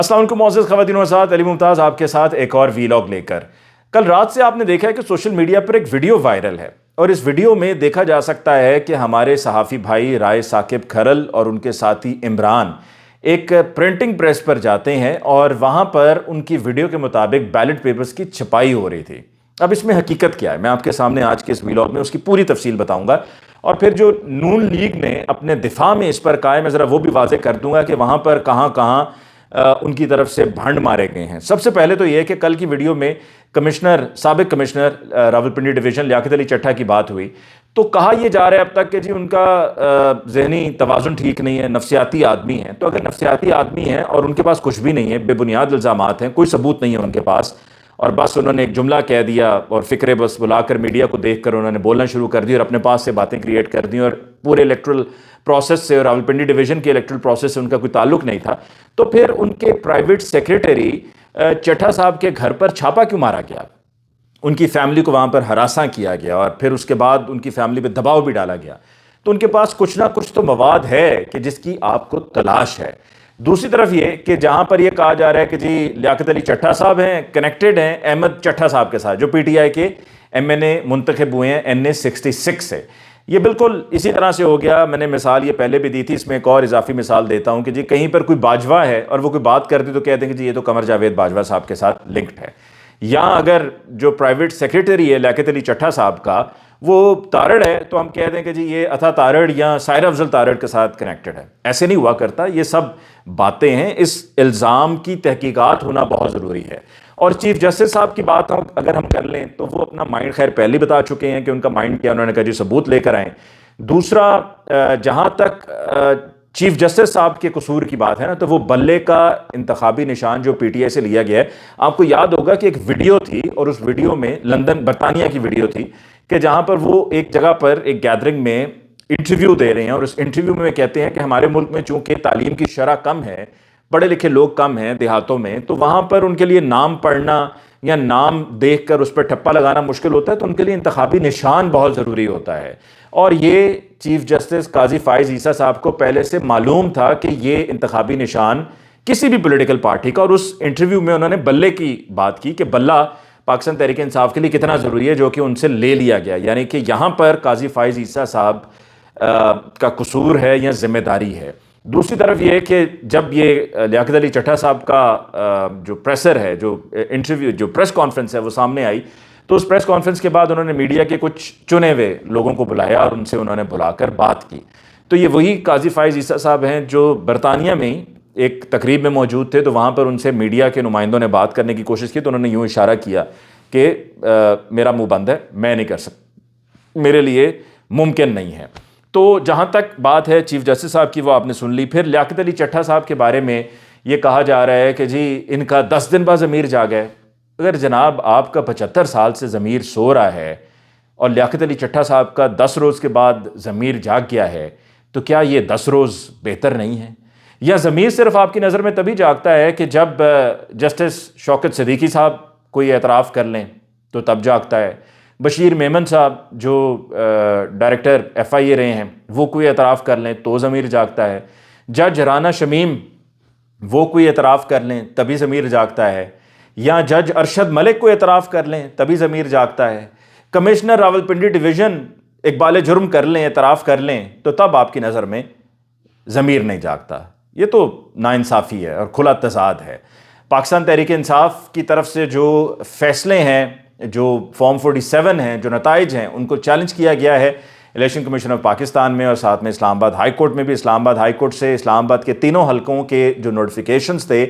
السلام علیکم معزز خواتین و حضرات، علی ممتاز آپ کے ساتھ ایک اور ویلاگ لے کر۔ کل رات سے آپ نے دیکھا ہے کہ سوشل میڈیا پر ایک ویڈیو وائرل ہے، اور اس ویڈیو میں دیکھا جا سکتا ہے کہ ہمارے صحافی بھائی رائے ثاقب کھرل اور ان کے ساتھی عمران ایک پرنٹنگ پریس پر جاتے ہیں، اور وہاں پر ان کی ویڈیو کے مطابق بیلٹ پیپرز کی چھپائی ہو رہی تھی۔ اب اس میں حقیقت کیا ہے، میں آپ کے سامنے آج کے اس ویلاگ میں اس کی پوری تفصیل بتاؤں گا، اور پھر جو نون لیگ نے اپنے دفاع میں اس پر کہا ہے میں ذرا وہ بھی واضح کر دوں گا کہ وہاں پر کہاں کہاں ان کی طرف سے بھنڈ مارے گئے ہیں۔ سب سے پہلے تو یہ کہ کل کی ویڈیو میں سابق کمشنر راولپنڈی ڈویژن لیاقت علی چٹھا کی بات ہوئی، تو کہا یہ جا رہا ہے اب تک کہ جی ان کا ذہنی توازن ٹھیک نہیں ہے، نفسیاتی آدمی ہیں۔ تو اگر نفسیاتی آدمی ہیں اور ان کے پاس کچھ بھی نہیں ہے، بے بنیاد الزامات ہیں، کوئی ثبوت نہیں ہے ان کے پاس، اور بس انہوں نے ایک جملہ کہہ دیا اور فکرے بس بلا کر میڈیا کو دیکھ کر انہوں نے بولنا شروع کر دی اور اپنے پاس سے باتیں کریٹ کر دیں، اور پورے الیکٹرل پروسیس سے اور راولپنڈی ڈویژن کے الیکٹرل پروسیس سے ان کا کوئی تعلق نہیں تھا، تو پھر ان کے پرائیویٹ سیکریٹری چٹھا صاحب کے گھر پر چھاپا کیوں مارا گیا؟ ان کی فیملی کو وہاں پر ہراساں کیا گیا، اور پھر اس کے بعد ان کی فیملی پہ دباؤ بھی ڈالا گیا۔ تو ان کے پاس کچھ نہ کچھ تو مواد ہے کہ جس کی آپ کو تلاش ہے۔ دوسری طرف یہ کہ جہاں پر یہ کہا جا رہا ہے کہ جی لیاقت علی چٹھا صاحب ہیں، کنیکٹڈ ہیں احمد چٹھا صاحب کے ساتھ جو پی ٹی آئی کے MNA منتخب ہوئے ہیں NA 66 سے، یہ بالکل اسی طرح سے ہو گیا۔ میں نے مثال یہ پہلے بھی دی تھی، اس میں ایک اور اضافی مثال دیتا ہوں کہ جی کہیں پر کوئی باجوہ ہے اور وہ کوئی بات کرتے تو کہتے ہیں کہ جی یہ تو قمر جاوید باجوہ صاحب کے ساتھ لنکڈ ہے، یا اگر جو پرائیویٹ سیکریٹری ہے لیاقت علی چٹھا صاحب کا وہ تارڑ ہے تو ہم کہہ دیں کہ جی یہ عطا تارڑ یا سائرہ افضل تارڑ کے ساتھ کنیکٹڈ ہے۔ ایسے نہیں ہوا کرتا، یہ سب باتیں ہیں، اس الزام کی تحقیقات ہونا بہت ضروری ہے۔ اور چیف جسٹس صاحب کی بات اگر ہم کر لیں تو وہ اپنا مائنڈ خیر پہلے بتا چکے ہیں کہ ان کا مائنڈ کیا، انہوں نے کہا جی ثبوت لے کر آئیں۔ دوسرا، جہاں تک چیف جسٹس صاحب کے قصور کی بات ہے نا، تو وہ بلے کا انتخابی نشان جو PTI سے لیا گیا ہے، آپ کو یاد ہوگا کہ ایک ویڈیو تھی، اور اس ویڈیو میں لندن برطانیہ کی ویڈیو تھی کہ جہاں پر وہ ایک جگہ پر ایک گیدرنگ میں انٹرویو دے رہے ہیں، اور اس انٹرویو میں کہتے ہیں کہ ہمارے ملک میں چونکہ تعلیم کی شرح کم ہے، پڑھے لکھے لوگ کم ہیں دیہاتوں میں، تو وہاں پر ان کے لیے نام پڑھنا یا نام دیکھ کر اس پہ ٹھپا لگانا مشکل ہوتا ہے، تو ان کے لیے انتخابی نشان بہت ضروری ہوتا ہے۔ اور یہ چیف جسٹس قاضی فائز عیسیٰ صاحب کو پہلے سے معلوم تھا کہ یہ انتخابی نشان کسی بھی پولیٹیکل پارٹی کا، اور اس انٹرویو میں انہوں نے بلے کی بات کی کہ بلہ پاکستان تحریک انصاف کے لیے کتنا ضروری ہے، جو کہ ان سے لے لیا گیا، یعنی کہ یہاں پر قاضی فائز عیسیٰ صاحب کا قصور ہے یا ذمہ داری ہے۔ دوسری طرف یہ کہ جب یہ لیاقت علی چٹھا صاحب کا جو پریسر ہے، جو انٹرویو جو پریس کانفرنس ہے وہ سامنے آئی، تو اس پریس کانفرنس کے بعد انہوں نے میڈیا کے کچھ چنے ہوئے لوگوں کو بلایا اور ان سے انہوں نے بلا کر بات کی۔ تو یہ وہی قاضی فائز عیسیٰ صاحب ہیں جو برطانیہ میں ایک تقریب میں موجود تھے، تو وہاں پر ان سے میڈیا کے نمائندوں نے بات کرنے کی کوشش کی، تو انہوں نے یوں اشارہ کیا کہ میرا منہ بند ہے، میں نہیں کر سکتا، میرے لیے ممکن نہیں ہے۔ تو جہاں تک بات ہے چیف جسٹس صاحب کی وہ آپ نے سن لی۔ پھر لیاقت علی چٹھا صاحب کے بارے میں یہ کہا جا رہا ہے کہ جی ان کا 10 دن بعد ضمیر جاگا ہے۔ اگر جناب آپ کا 75 سال سے ضمیر سو رہا ہے اور لیاقت علی چٹھا صاحب کا 10 روز کے بعد ضمیر جاگ گیا ہے، تو کیا یہ 10 روز بہتر نہیں ہے؟ یا ضمیر صرف آپ کی نظر میں تبھی جاگتا ہے کہ جب جسٹس شوکت صدیقی صاحب کوئی اعتراف کر لیں تو تب جاگتا ہے، بشیر میمن صاحب جو ڈائریکٹر FIA رہے ہیں وہ کوئی اعتراف کر لیں تو ضمیر جاگتا ہے، جج رانا شمیم وہ کوئی اعتراف کر لیں تبھی ضمیر جاگتا ہے، یا جج ارشد ملک کو اعتراف کر لیں تبھی ضمیر جاگتا ہے، کمشنر راولپنڈی ڈویژن اقبال جرم کر لیں، اعتراف کر لیں تو تب آپ کی نظر میں ضمیر نہیں جاگتا۔ یہ تو ناانصافی ہے اور کھلا تضاد ہے۔ پاکستان تحریک انصاف کی طرف سے جو فیصلے ہیں، جو فارم 47 ہیں، جو نتائج ہیں، ان کو چیلنج کیا گیا ہے الیکشن کمیشن آف پاکستان میں، اور ساتھ میں اسلام آباد ہائی کورٹ میں بھی۔ اسلام آباد ہائی کورٹ سے اسلام آباد کے تینوں حلقوں کے جو نوٹیفیکیشنز تھے،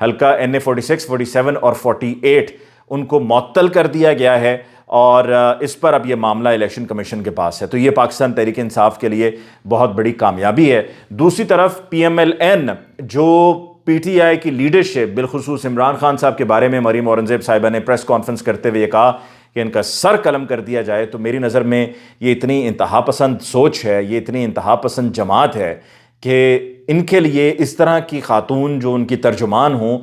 حلقہ NA 46، 47 اور 48، ان کو معطل کر دیا گیا ہے، اور اس پر اب یہ معاملہ الیکشن کمیشن کے پاس ہے۔ تو یہ پاکستان تحریک انصاف کے لیے بہت بڑی کامیابی ہے۔ دوسری طرف PMLN جو PTI کی لیڈرشپ، بالخصوص عمران خان صاحب کے بارے میں مریم اورنگزیب صاحبہ نے پریس کانفرنس کرتے ہوئے یہ کہا کہ ان کا سر قلم کر دیا جائے، تو میری نظر میں یہ اتنی انتہا پسند سوچ ہے، یہ اتنی انتہا پسند جماعت ہے کہ ان کے لیے اس طرح کی خاتون جو ان کی ترجمان ہوں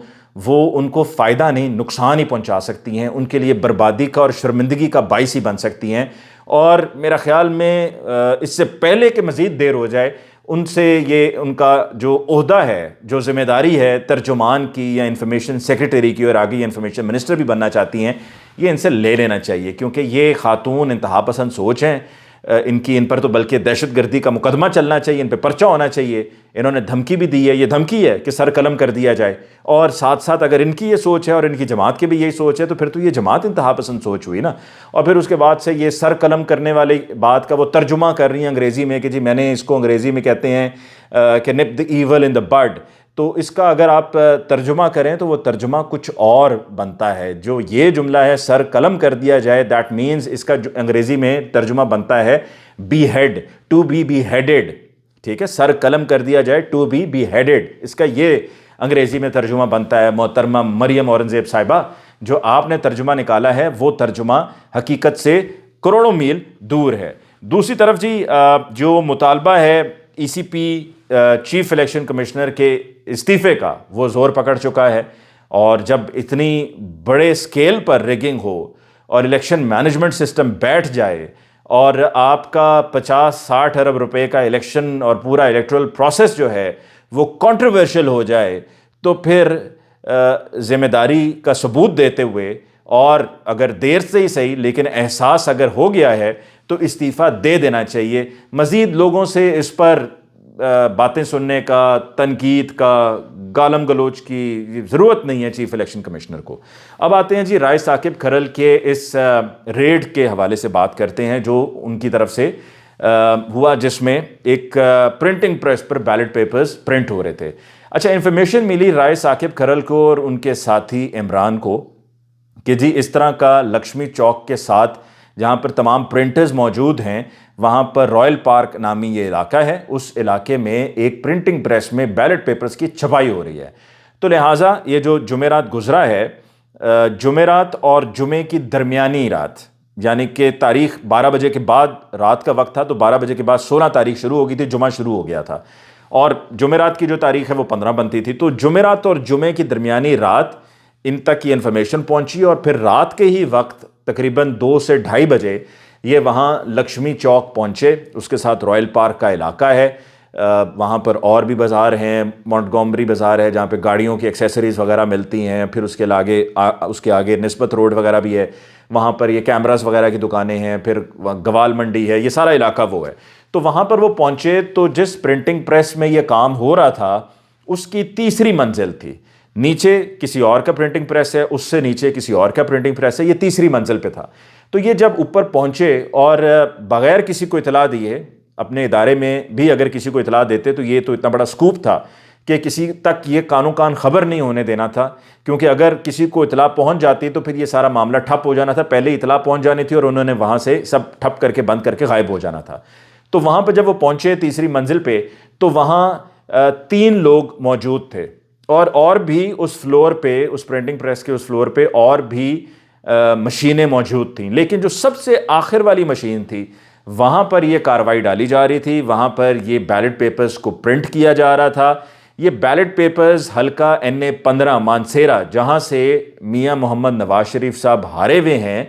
وہ ان کو فائدہ نہیں نقصان ہی پہنچا سکتی ہیں، ان کے لیے بربادی کا اور شرمندگی کا باعث ہی بن سکتی ہیں۔ اور میرا خیال میں اس سے پہلے کہ مزید دیر ہو جائے، ان سے یہ ان کا جو عہدہ ہے، جو ذمہ داری ہے ترجمان کی یا انفارمیشن سیکریٹری کی، اور آگے یہ انفارمیشن منسٹر بھی بننا چاہتی ہیں، یہ ان سے لے لینا چاہیے، کیونکہ یہ خاتون انتہا پسند سوچ ہیں ان پر تو بلکہ دہشت گردی کا مقدمہ چلنا چاہیے، ان پہ پرچہ ہونا چاہیے۔ انہوں نے دھمکی بھی دی ہے، یہ دھمکی ہے کہ سر قلم کر دیا جائے، اور ساتھ ساتھ اگر ان کی یہ سوچ ہے اور ان کی جماعت کی بھی یہی سوچ ہے تو پھر تو یہ جماعت انتہا پسند سوچ ہوئی نا۔ اور پھر اس کے بعد سے یہ سر قلم کرنے والی بات کا وہ ترجمہ کر رہی ہیں انگریزی میں کہ جی میں نے اس کو انگریزی میں کہتے ہیں کہ نپ دی ایول ان دا بڈ، تو اس کا اگر آپ ترجمہ کریں تو وہ ترجمہ کچھ اور بنتا ہے۔ جو یہ جملہ ہے سر قلم کر دیا جائے، دیٹ مینز اس کا جو انگریزی میں ترجمہ بنتا ہے be head, to be headed, ٹھیک ہے، سر قلم کر دیا جائے ٹو بی ہیڈڈ، اس کا یہ انگریزی میں ترجمہ بنتا ہے۔ محترمہ مریم اورنگزیب صاحبہ، جو آپ نے ترجمہ نکالا ہے وہ ترجمہ حقیقت سے کروڑوں میل دور ہے۔ دوسری طرف جی جو مطالبہ ہے ای سی پی چیف الیکشن کمشنر کے استعفے کا، وہ زور پکڑ چکا ہے، اور جب اتنی بڑے سکیل پر ریگنگ ہو اور الیکشن مینجمنٹ سسٹم بیٹھ جائے اور آپ کا 50-60 ارب روپے کا الیکشن اور پورا الیکٹرل پروسیس جو ہے وہ کنٹروورشل ہو جائے، تو پھر ذمہ داری کا ثبوت دیتے ہوئے، اور اگر دیر سے ہی صحیح لیکن احساس اگر ہو گیا ہے تو استعفیٰ دے دینا چاہیے۔ مزید لوگوں سے اس پر باتیں سننے کا، تنقید کا، گالم گلوچ کی ضرورت نہیں ہے چیف الیکشن کمشنر کو۔ اب آتے ہیں جی رائے ثاقب کھرل کے اس ریڈ کے حوالے سے بات کرتے ہیں جو ان کی طرف سے ہوا، جس میں ایک پرنٹنگ پریس پر بیلٹ پیپرز پرنٹ ہو رہے تھے۔ اچھا، انفارمیشن ملی رائے ثاقب کھرل کو اور ان کے ساتھی عمران کو کہ جی اس طرح کا لکشمی چوک کے ساتھ جہاں پر تمام پرنٹرز موجود ہیں، وہاں پر رائل پارک نامی یہ علاقہ ہے، اس علاقے میں ایک پرنٹنگ پریس میں بیلٹ پیپرز کی چھپائی ہو رہی ہے۔ تو لہٰذا یہ جو جمعرات گزرا ہے، جمعرات اور جمعے کی درمیانی رات، یعنی کہ تاریخ 12 بجے کے بعد رات کا وقت تھا، تو 12 بجے کے بعد 16 تاریخ شروع ہو گئی تھی، جمعہ شروع ہو گیا تھا، اور جمعرات کی جو تاریخ ہے وہ 15 بنتی تھی۔ تو جمعرات اور جمعے کی درمیانی رات ان تک یہ انفارمیشن پہنچی، اور پھر رات کے ہی وقت تقریباً 2 سے 2:30 بجے یہ وہاں لکشمی چوک پہنچے، اس کے ساتھ رائل پارک کا علاقہ ہے، وہاں پر اور بھی بازار ہیں، مونٹگومری بازار ہے جہاں پہ گاڑیوں کی ایکسیسریز وغیرہ ملتی ہیں، پھر اس کے آگے نسبت روڈ وغیرہ بھی ہے، وہاں پر یہ کیمراز وغیرہ کی دکانیں ہیں، پھر گوال منڈی ہے، یہ سارا علاقہ وہ ہے۔ تو وہاں پر وہ پہنچے تو جس پرنٹنگ پریس میں یہ کام ہو رہا تھا اس کی تیسری منزل تھی، نیچے کسی اور کا پرنٹنگ پریس ہے، اس سے نیچے کسی اور کا پرنٹنگ پریس ہے، یہ تیسری منزل پہ تھا۔ تو یہ جب اوپر پہنچے اور بغیر کسی کو اطلاع دیے، اپنے ادارے میں بھی اگر کسی کو اطلاع دیتے تو یہ تو اتنا بڑا سکوپ تھا کہ کسی تک یہ کانوں کان خبر نہیں ہونے دینا تھا، کیونکہ اگر کسی کو اطلاع پہنچ جاتی تو پھر یہ سارا معاملہ ٹھپ ہو جانا تھا، پہلے اطلاع پہنچ جانی تھی اور انہوں نے وہاں سے سب ٹھپ کر کے بند کر کے غائب ہو جانا تھا۔ تو وہاں پہ جب وہ پہنچے تیسری منزل پہ، تو وہاں 3 لوگ موجود تھے، اور بھی اس فلور پہ، اس پرنٹنگ پریس کے اس فلور پہ اور بھی مشینیں موجود تھیں، لیکن جو سب سے آخر والی مشین تھی وہاں پر یہ کارروائی ڈالی جا رہی تھی، وہاں پر یہ بیلٹ پیپرز کو پرنٹ کیا جا رہا تھا۔ یہ بیلٹ پیپرز حلقہ NA-15 مانسیرا، جہاں سے میاں محمد نواز شریف صاحب ہارے ہوئے ہیں،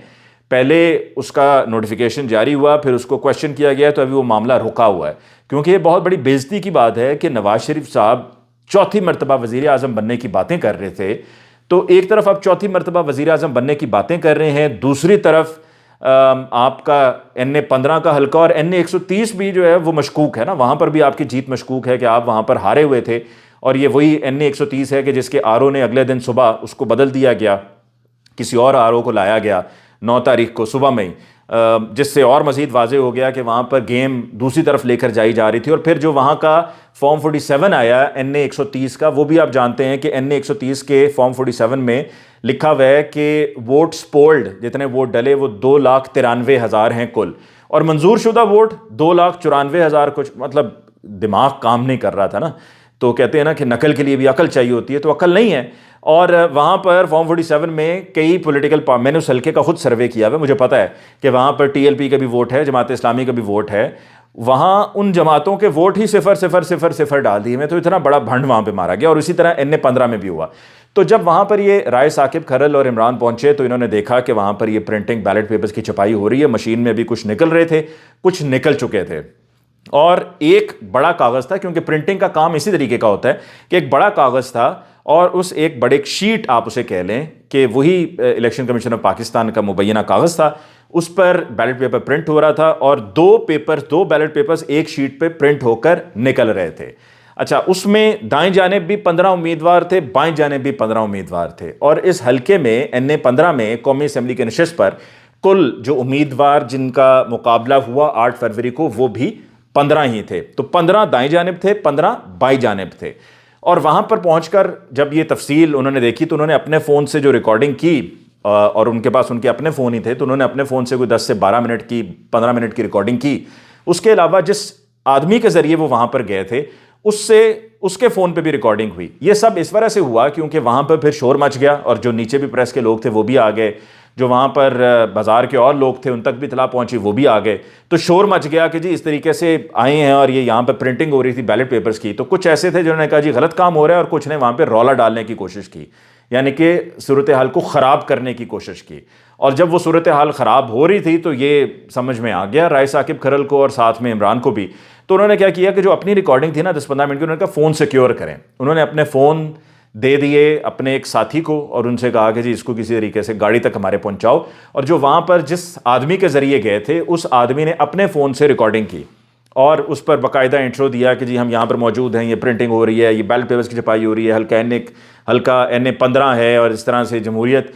پہلے اس کا نوٹیفیکیشن جاری ہوا، پھر اس کو کویشچن کیا گیا، تو ابھی وہ معاملہ رکا ہوا ہے، کیونکہ یہ بہت بڑی بے عزتی کی بات ہے کہ نواز شریف صاحب چوتھی مرتبہ وزیر اعظم بننے کی باتیں کر رہے تھے، تو ایک طرف آپ چوتھی مرتبہ وزیر اعظم بننے کی باتیں کر رہے ہیں، دوسری طرف آپ کا NA-15 کا حلقہ اور NA-130 بھی جو ہے وہ مشکوک ہے نا، وہاں پر بھی آپ کی جیت مشکوک ہے کہ آپ وہاں پر ہارے ہوئے تھے، اور یہ وہی NA-130 ہے کہ جس کے RO نے اگلے دن صبح اس کو بدل دیا گیا، کسی اور RO کو لایا گیا 9 تاریخ کو صبح میں ہی، جس سے اور مزید واضح ہو گیا کہ وہاں پر گیم دوسری طرف لے کر جائی جا رہی تھی۔ اور پھر جو وہاں کا فارم 47 آیا NA-130 کا، وہ بھی آپ جانتے ہیں کہ NA-130 کے فارم 47 میں لکھا ہوا ہے کہ ووٹس پولڈ، جتنے ووٹ ڈلے وہ 2,93,000 ہیں کل، اور منظور شدہ ووٹ 2,94,000 کچھ، مطلب دماغ کام نہیں کر رہا تھا نا، تو کہتے ہیں نا کہ نقل کے لیے بھی عقل چاہیے ہوتی ہے، تو عقل نہیں ہے۔ اور وہاں پر فارم 47 میں کئی پولیٹیکل میں نے اس حلقے کا خود سروے کیا ہے، مجھے پتہ ہے کہ وہاں پر TLP کا بھی ووٹ ہے، جماعت اسلامی کا بھی ووٹ ہے، وہاں ان جماعتوں کے ووٹ ہی 0,0,0,0 ڈال دیے میں، تو اتنا بڑا بھنڈ وہاں پہ مارا گیا، اور اسی طرح NA-15 میں بھی ہوا۔ تو جب وہاں پر یہ رائے ثاقب کھرل اور عمران پہنچے تو انہوں نے دیکھا کہ وہاں پر یہ پرنٹنگ بیلٹ پیپرز کی چھپائی ہو رہی ہے، مشین میں بھی کچھ نکل رہے تھے، کچھ نکل چکے تھے، اور ایک بڑا کاغذ تھا، کیونکہ پرنٹنگ کا کام اسی طریقے کا ہوتا ہے کہ ایک بڑا کاغذ تھا اور اس ایک بڑے شیٹ آپ اسے کہہ لیں کہ وہی الیکشن کمیشن آف پاکستان کا مبینہ کاغذ تھا، اس پر بیلٹ پیپر پرنٹ ہو رہا تھا اور دو بیلٹ پیپرز ایک شیٹ پہ پرنٹ ہو کر نکل رہے تھے. اچھا، اس میں دائیں جانب بھی 15 امیدوار تھے، بائیں جانب بھی 15 امیدوار تھے، اور اس حلقے میں NA-15 میں قومی اسمبلی کے نشست پر کل جو امیدوار جن کا مقابلہ ہوا 8 فروری کو وہ بھی 15 ہی تھے. تو 15 دائیں جانب تھے، 15 بائیں جانب تھے. اور وہاں پر پہنچ کر جب یہ تفصیل انہوں نے دیکھی تو انہوں نے اپنے فون سے جو ریکارڈنگ کی، اور ان کے پاس ان کے اپنے فون ہی تھے، تو انہوں نے اپنے فون سے کوئی 10 سے 12 منٹ کی 15 منٹ کی ریکارڈنگ کی. اس کے علاوہ جس آدمی کے ذریعے وہ وہاں پر گئے تھے اس کے فون پہ بھی ریکارڈنگ ہوئی. یہ سب اس وجہ سے ہوا کیونکہ وہاں پہ پھر شور مچ گیا، اور جو نیچے بھی پریس کے لوگ تھے وہ بھی آ گئے، جو وہاں پر بازار کے اور لوگ تھے ان تک بھی اطلاع پہنچی، وہ بھی آ گئے. تو شور مچ گیا کہ جی اس طریقے سے آئے ہیں اور یہ یہاں پہ پرنٹنگ ہو رہی تھی بیلٹ پیپرز کی. تو کچھ ایسے تھے جنہوں نے کہا جی غلط کام ہو رہا ہے، اور کچھ نے وہاں پہ رولا ڈالنے کی کوشش کی، یعنی کہ صورتحال کو خراب کرنے کی کوشش کی. اور جب وہ صورتحال خراب ہو رہی تھی تو یہ سمجھ میں آ گیا رائے ثاقب کھرل کو اور ساتھ میں عمران کو بھی. تو انہوں نے کیا کیا کہ جو اپنی ریکارڈنگ تھی نا 10-15 منٹ کی، انہوں نے کہا فون سیکیور کریں. انہوں نے اپنے فون دے دیے اپنے ایک ساتھی کو اور ان سے کہا کہ جی اس کو کسی طریقے سے گاڑی تک ہمارے پہنچاؤ. اور جو وہاں پر جس آدمی کے ذریعے گئے تھے اس آدمی نے اپنے فون سے ریکارڈنگ کی اور اس پر باقاعدہ انٹرو دیا کہ جی ہم یہاں پر موجود ہیں، یہ پرنٹنگ ہو رہی ہے، یہ بیلٹ پیپرز کی چھپائی ہو رہی ہے، حلقہ NA-15 ہے اور اس طرح سے جمہوریت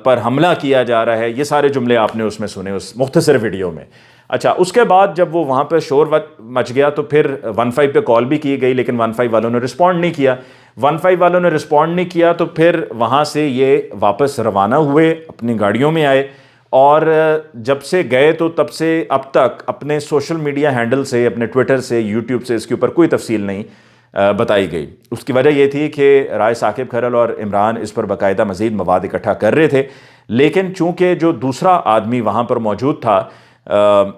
پر حملہ کیا جا رہا ہے. یہ سارے جملے آپ نے اس میں سنے اس مختصر ویڈیو میں. اچھا، اس کے بعد جب وہ وہاں پہ شور مچ گیا تو پھر 15 پہ کال بھی کی گئی، لیکن 15 والوں نے رسپونڈ نہیں کیا. 15 والوں نے رسپونڈ نہیں کیا تو پھر وہاں سے یہ واپس روانہ ہوئے، اپنی گاڑیوں میں آئے، اور جب سے گئے تو تب سے اب تک اپنے سوشل میڈیا ہینڈل سے، اپنے ٹویٹر سے، یوٹیوب سے اس کے اوپر کوئی تفصیل نہیں بتائی گئی. اس کی وجہ یہ تھی کہ رائے ثاقب کھرل اور عمران اس پر باقاعدہ مزید مواد اکٹھا کر رہے تھے، لیکن چونکہ جو دوسرا آدمی وہاں پر موجود تھا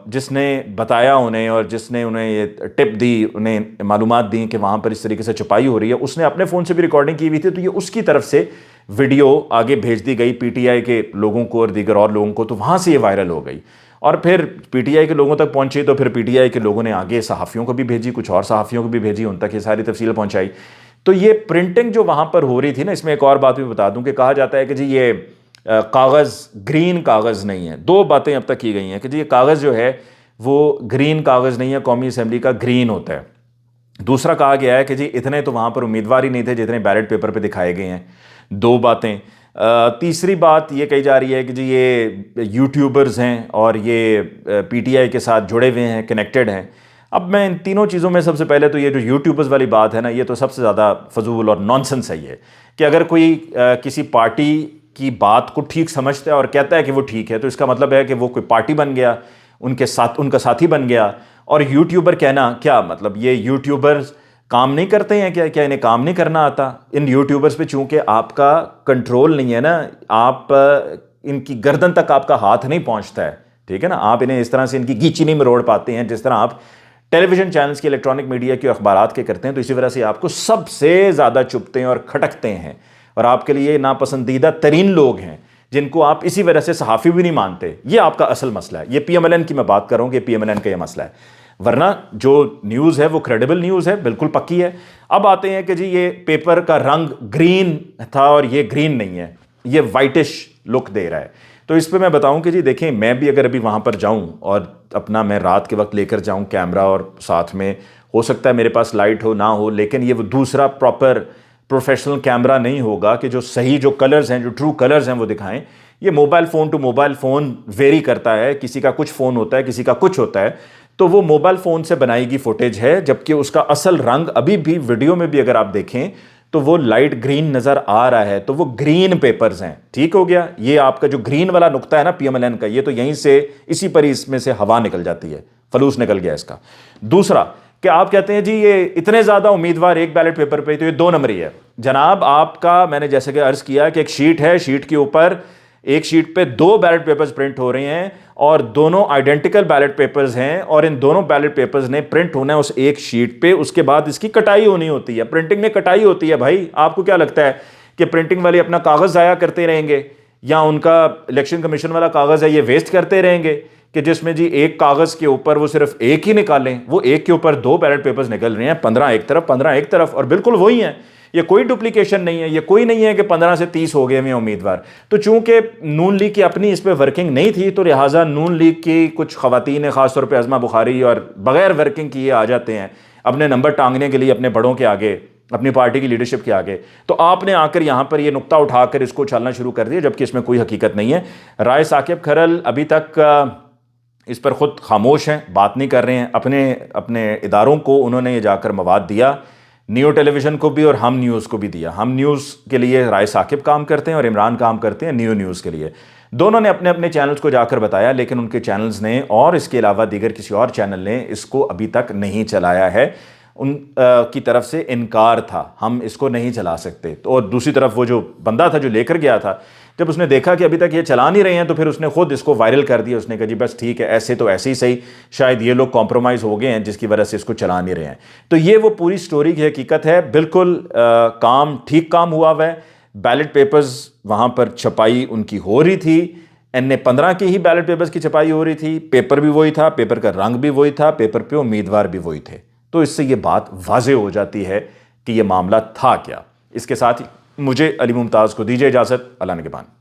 جس نے بتایا انہیں اور جس نے انہیں یہ ٹپ دی، انہیں معلومات دیں کہ وہاں پر اس طریقے سے چھپائی ہو رہی ہے، اس نے اپنے فون سے بھی ریکارڈنگ کی ہوئی تھی. تو یہ اس کی طرف سے ویڈیو آگے بھیج دی گئی PTI کے لوگوں کو اور دیگر اور لوگوں کو، تو وہاں سے یہ وائرل ہو گئی. اور پھر PTI کے لوگوں تک پہنچی تو پھر PTI کے لوگوں نے آگے صحافیوں کو بھی بھیجی، کچھ اور صحافیوں کو بھی بھیجی، ان تک یہ ساری تفصیل پہنچائی. تو یہ پرنٹنگ جو وہاں پر ہو رہی تھی نا، اس میں ایک اور بات بھی بتا دوں کہ کہا جاتا ہے کہ جی یہ کاغذ گرین کاغذ نہیں ہے. 2 باتیں اب تک کی گئی ہیں کہ جی یہ کاغذ جو ہے وہ گرین کاغذ نہیں ہے، قومی اسمبلی کا گرین ہوتا ہے. دوسرا کہا گیا ہے کہ جی اتنے تو وہاں پر امیدوار ہی نہیں تھے جتنے بیلٹ پیپر پہ دکھائے گئے ہیں. 2 باتیں. تیسری بات یہ کہی جا رہی ہے کہ جی یہ یوٹیوبرز ہیں اور یہ PTI کے ساتھ جڑے ہوئے ہیں، کنیکٹڈ ہیں. اب میں ان تینوں چیزوں میں سب سے پہلے تو یہ جو یوٹیوبرز والی بات ہے نا، یہ تو سب سے زیادہ فضول اور نان سنس ہے یہ کہ اگر کوئی کسی پارٹی کی بات کو ٹھیک سمجھتا ہے اور کہتا ہے کہ وہ ٹھیک ہے تو اس کا مطلب ہے کہ وہ کوئی پارٹی بن گیا، ان کا ساتھی بن گیا. اور یوٹیوبر کہنا کیا مطلب؟ یہ یوٹیوبرز کام نہیں کرتے ہیں کیا انہیں کام نہیں کرنا آتا؟ ان یوٹیوبرز پہ چونکہ آپ کا کنٹرول نہیں ہے نا، آپ ان کی گردن تک آپ کا ہاتھ نہیں پہنچتا ہے، ٹھیک ہے نا، آپ انہیں اس طرح سے ان کی گیچی نہیں مروڑ پاتے ہیں جس طرح آپ ٹیلی ویژن چینلز کی، الیکٹرانک میڈیا کے، اخبارات کے کرتے ہیں. تو اسی وجہ سے آپ کو سب سے زیادہ چبھتے ہیں اور کھٹکتے ہیں، اور آپ کے لیے ناپسندیدہ ترین لوگ ہیں جن کو آپ اسی وجہ سے صحافی بھی نہیں مانتے. یہ آپ کا اصل مسئلہ ہے. یہ PMLN کی میں بات کر رہا ہوں کہ PMLN کا یہ مسئلہ ہے، ورنہ جو نیوز ہے وہ کریڈیبل نیوز ہے، بالکل پکی ہے. اب آتے ہیں کہ جی یہ پیپر کا رنگ گرین تھا اور یہ گرین نہیں ہے، یہ وائٹش لک دے رہا ہے. تو اس پہ میں بتاؤں کہ جی دیکھیں، میں بھی اگر ابھی وہاں پر جاؤں اور اپنا میں رات کے وقت لے کر جاؤں کیمرہ، اور ساتھ میں ہو سکتا ہے میرے پاس لائٹ ہو نہ ہو، لیکن یہ وہ دوسرا پراپر پروفیشنل کیمرہ نہیں ہوگا کہ جو صحیح جو کلرز ہیں، جو ٹرو کلرز ہیں وہ دکھائیں. یہ mobile phone to mobile phone very کرتا ہے، کسی کا کچھ فون ہوتا ہے، کسی کا کچھ ہوتا ہے. تو وہ موبائل فون سے بنائی گئی فوٹیج ہے، جبکہ اس کا اصل رنگ ابھی بھی ویڈیو میں بھی اگر آپ دیکھیں تو وہ لائٹ گرین نظر آ رہا ہے. تو وہ گرین پیپرز ہیں. ٹھیک ہو گیا. یہ آپ کا جو گرین والا نقطہ ہے نا PMLN کا، یہ تو یہیں سے اسی پر اس میں سے ہوا نکل جاتی ہے، فلوس نکل گیا اس کا. دوسرا کہ آپ کہتے ہیں جی یہ اتنے زیادہ امیدوار ایک بیلٹ پیپر پہ، تو یہ 2 نمبری ہے. جناب آپ کا میں نے جیسے کہ عرض کیا کہ ایک شیٹ ہے، شیٹ کے اوپر ایک شیٹ پہ 2 بیلٹ پیپرز پرنٹ ہو رہے ہیں اور دونوں آئیڈینٹیکل بیلٹ پیپرز ہیں، اور ان دونوں بیلٹ پیپرز نے پرنٹ ہونا ہے اس ایک شیٹ پہ. اس کے بعد اس کی کٹائی ہونی ہوتی ہے. پرنٹنگ میں کٹائی ہوتی ہے بھائی. آپ کو کیا لگتا ہے کہ پرنٹنگ والے اپنا کاغذ ضائع کرتے رہیں گے، یا ان کا الیکشن کمیشن والا کاغذ ہے یہ ویسٹ کرتے رہیں گے؟ کہ جس میں جی ایک کاغذ کے اوپر وہ صرف ایک ہی نکالیں، وہ ایک کے اوپر 2 بیلٹ پیپرز نکل رہے ہیں، 15 ایک طرف 15 ایک طرف، اور بالکل وہی ہیں، یہ کوئی ڈپلیکیشن نہیں ہے، یہ کوئی نہیں ہے کہ 15 سے 30 ہو گئے ہیں امیدوار۔ تو چونکہ نون لیگ کی اپنی اس پہ ورکنگ نہیں تھی، تو لہٰذا نون لیگ کی کچھ خواتین، خاص طور پہ عظمہ بخاری، اور بغیر ورکنگ کیے آ جاتے ہیں اپنے نمبر ٹانگنے کے لیے اپنے بڑوں کے آگے، اپنی پارٹی کی لیڈرشپ کے آگے۔ تو آپ نے آ کر یہاں پر یہ نقطہ اٹھا کر اس کو اچھالنا شروع کر دیا، جبکہ اس میں کوئی حقیقت نہیں ہے۔ رائے ثاقب کھرل ابھی تک اس پر خود خاموش ہیں، بات نہیں کر رہے ہیں۔ اپنے اداروں کو انہوں نے یہ جا کر مواد دیا، نیو ٹیلی ویژن کو بھی اور ہم نیوز کو بھی دیا۔ ہم نیوز کے لیے رائے ثاقب کام کرتے ہیں اور عمران کام کرتے ہیں نیو نیوز کے لیے۔ دونوں نے اپنے اپنے چینلز کو جا کر بتایا، لیکن ان کے چینلز نے اور اس کے علاوہ دیگر کسی اور چینل نے اس کو ابھی تک نہیں چلایا ہے۔ ان کی طرف سے انکار تھا، ہم اس کو نہیں چلا سکتے۔ تو اور دوسری طرف وہ جو بندہ تھا جو لے کر گیا تھا، جب اس نے دیکھا کہ ابھی تک یہ چلا نہیں رہے ہیں، تو پھر اس نے خود اس کو وائرل کر دیا۔ اس نے کہا جی بس ٹھیک ہے، ایسے تو ایسے ہی صحیح، شاید یہ لوگ کمپرومائز ہو گئے ہیں جس کی وجہ سے اس کو چلا نہیں رہے ہیں۔ تو یہ وہ پوری سٹوری کی حقیقت ہے۔ بالکل ٹھیک کام ہوا ہے۔ بیلٹ پیپرز وہاں پر چھپائی ان کی ہو رہی تھی، N15 کی ہی بیلٹ پیپرز کی چھپائی ہو رہی تھی، پیپر بھی وہی تھا، پیپر کا رنگ بھی وہی تھا، پیپر پہ امیدوار بھی وہی تھے۔ تو اس سے یہ بات واضح ہو جاتی ہے کہ یہ معاملہ تھا کیا۔ اس کے ساتھ ہی مجھے علی ممتاز کو دیجیے اجازت۔ اللہ نگہبان۔